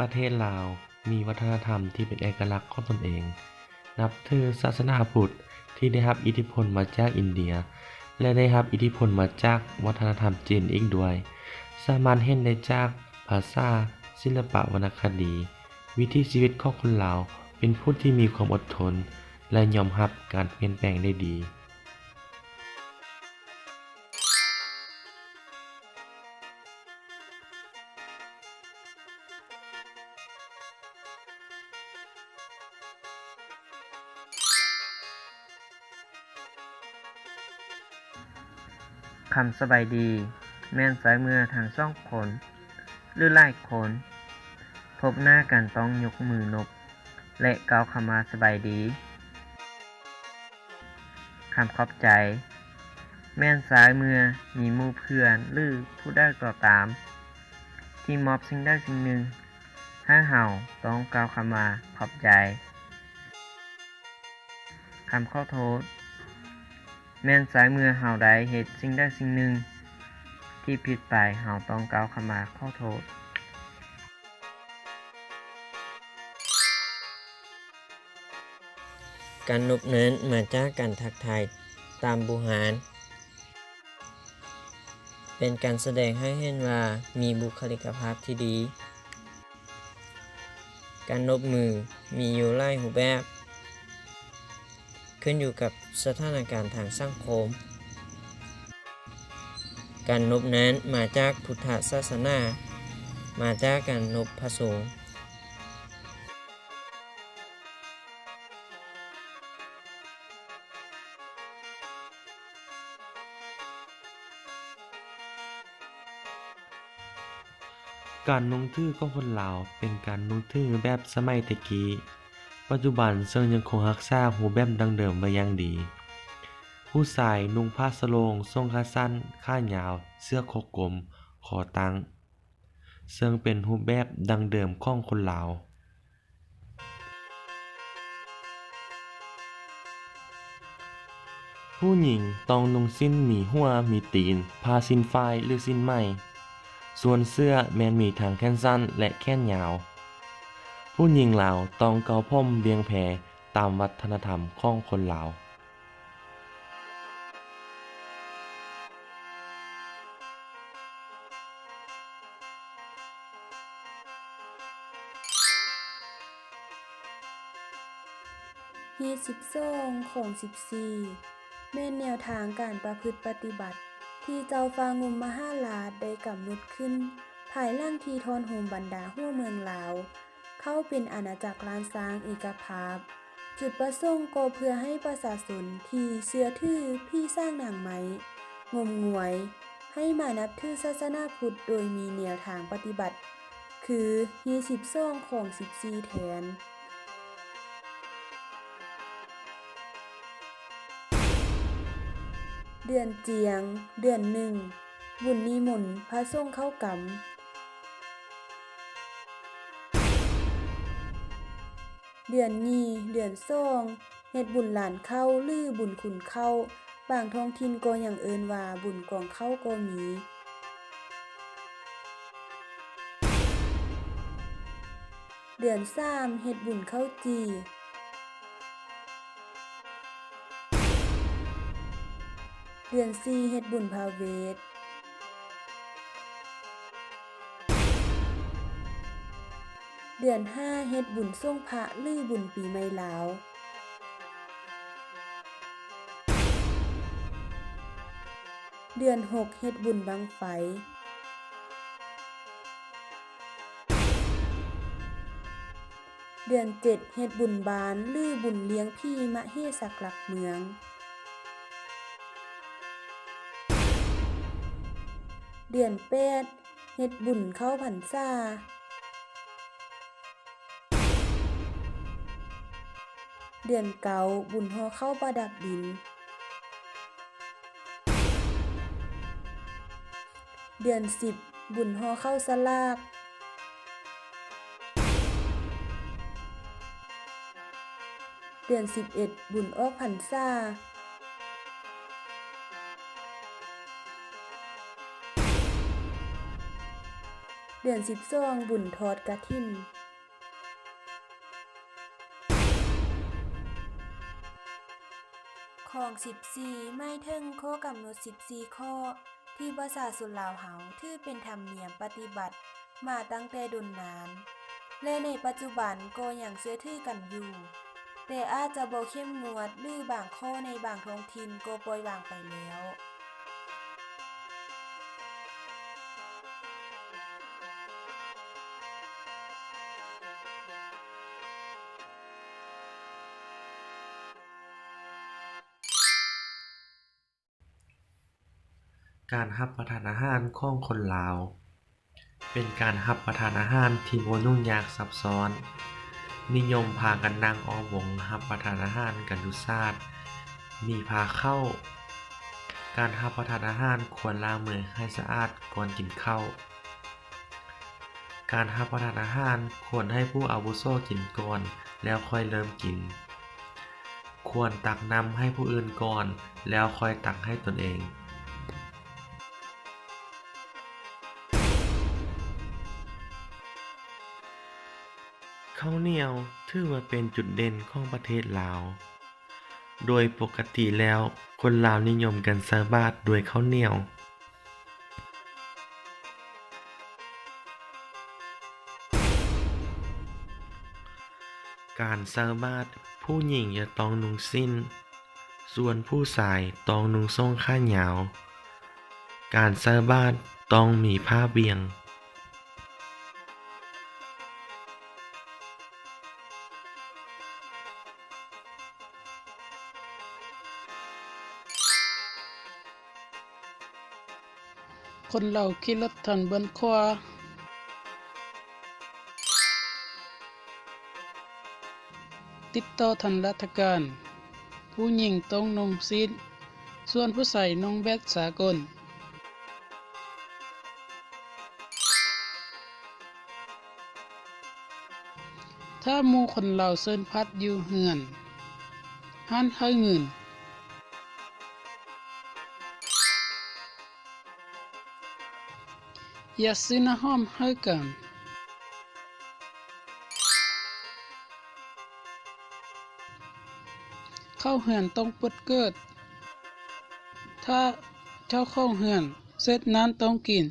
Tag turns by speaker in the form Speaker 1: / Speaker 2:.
Speaker 1: ประเทศลาวมีวัฒนธรรมที่เป็นเอกลักษณ์ของตนเอง นับถือศาสนาพุทธที่ได้รับอิทธิพลมาจากอินเดีย และได้รับอิทธิพลมาจากวัฒนธรรมจีนอีกด้วย สามารถเห็นได้จากภาษา ศิลปะวรรณคดี วิถีชีวิตของคนลาวเป็นผู้ที่มีความอดทน และยอมรับการเปลี่ยนแปลงได้ดี
Speaker 2: คำสบายดีแม่นสายเมื่อทั้งสองคนหรือหลายคนพบหน้ากันต้องยกมือนบและกล่าวคำว่าสบายดีคำขอบใจแม่นสายเมื่อมีหมู่เพื่อนหรือผู้ใดก็ตามที่มอบสิ่งใดสิ่งหนึ่งถ้าเฮาต้องกล่าวคำว่าขอบใจคำขอโทษแม่นสายเมื่อเฮาได้เฮ็ดสิ่งใดสิ่งหนึ่งที่ผิดไปเฮาต้องกล่าวคำว่าขอโทษการนบนั้นมาจากการทักทายตามบุหารเป็นการแสดงให้เห็นว่ามีบุคลิกภาพที่ดีการนบมือมีอยู่หลายรูปแบบขึ้นอยู่กับสถานการณ์ทางสังคมการนบนั้นมาจากพุทธศาสนามาจากการนบพระสงฆ์
Speaker 1: การนุ่งถือของคนลาวเป็นการนุ่งถือแบบสมัยแต่กี้ ปัจจุบันซึ่งยังคงรักษารูปแบบดั้งเดิมไว้อย่างดี ผู้ชายนุ่งผ้าสโลงทรงขาสั้นขายาว เสื้อคอกลม คอตั้ง ซึ่งเป็นรูปแบบดั้งเดิมของคนลาว ผู้หญิงต้องนุ่งสิ้นมีหัวมีตีน ผ้าสิ้นฝ้ายหรือสิ้นไหม ส่วนเสื้อแม้นมีทั้งแขนสั้นและแขนยาว ผู้หญิงลาวต้องเกาผมเบียงแผ่ตามวัฒนธรรมของคนลาว
Speaker 3: ฮีต12ของ14แม่นแนวทางการประพฤติปฏิบัติที่เจ้าฟ้างุมมหาราชได้กำหนดขึ้นภายหลังที่ทอนโฮมบรรดาหัวเมืองลาวเข้าเป็นอาณาจักรล้านช้างเอกภาพจุดประสงค์ก็เพื่อให้ประชาชนที่เชื่อถือพี่สร้างหนังไหมงมงวยให้มานับถือศาสนาพุทธโดยมีแนวทางปฏิบัติคือฮีต12ของ14แทนเดือนเจียงเดือนหนึ่งบุญนิมนต์พระสงฆ์เข้ากรรมเดือนยี่เดือนสองเฮ็ดบุญหลานเข้าหรือบุญขุนเข้าบางท้องถิ่นก็ยังเอิ้นว่าบุญกองเข้าก็มีเดือนสามเฮ็ดบุญเข้าจีเดือน4เฮ็ดบุญพาเวทเดือน5เฮ็ดบุญส่งพระหรือบุญปีใหม่ลาวเดือน6เฮ็ดบุญบั้งไฟเดือน7เฮ็ดบุญบานหรือบุญเลี้ยงพี่มะเฮสักหลักเมืองเดือน8เฮ็ดบุญเข้าพรรษาเดือน9บุญฮอเข้าประดับดินเดือน10บุญฮอเข้าสลากเดือน11บุญออกพรรษา เดือน12บุญทอดกฐินของ14ไม่ถึงข้อกำหนด14ข้อที่ประชาชนลาวเฮาถือเป็นธรรมเนียมปฏิบัติมาตั้งแต่ดนนานและในปัจจุบันก็ยังเชื่อถือกันอยู่แต่อาจจะบ่เข้มงวดหรือบางข้อในบางท้องถิ่นก็ปล่อยวางไปแล้ว
Speaker 1: การรับประทานอาหารของคนลาวเป็นการรับประทานอาหารที่บ่ยุ่งยากซับซ้อนนิยมพากันนั่งอ้อมวงรับประทานอาหารกันอยู่ซาดมีพาเข้าการรับประทานอาหารควรล้างมือให้สะอาดก่อนกินข้าวการรับประทานอาหารควรให้ผู้อาวุโสกินก่อนแล้วค่อยเริ่มกินควรตักน้ำให้ผู้อื่นก่อนแล้วค่อยตักให้ตนเองข้าวเหนียวถือว่าเป็นจุดเด่นของประเทศลาวโดยปกติแล้วคนลาวนิยมกันใส่บาตรด้วยข้าวเหนียวการใส่บาตรผู้หญิงจะต้องนุ่งสิ้นส่วนผู้ชายต้องนุ่งทรงขายาวการใส่บาตรต้องมีผ้าเบี่ยง
Speaker 4: คนเราขี่รถทันเบิ้นขวาติดต่อทันราชการผู้หญิงต้องนุ่งซีนส่วนผู้ชายนุ่งแบบสากลถ้าหมู่คนเราเซิ้นพัดอยู่เฮือนหันให้เงินอย่าซื้อน้ำหอมให้กันเข้าเฮือนต้องปดเกิดถ้าเจ้าของเฮือนเสร็จนั้นต้องกิน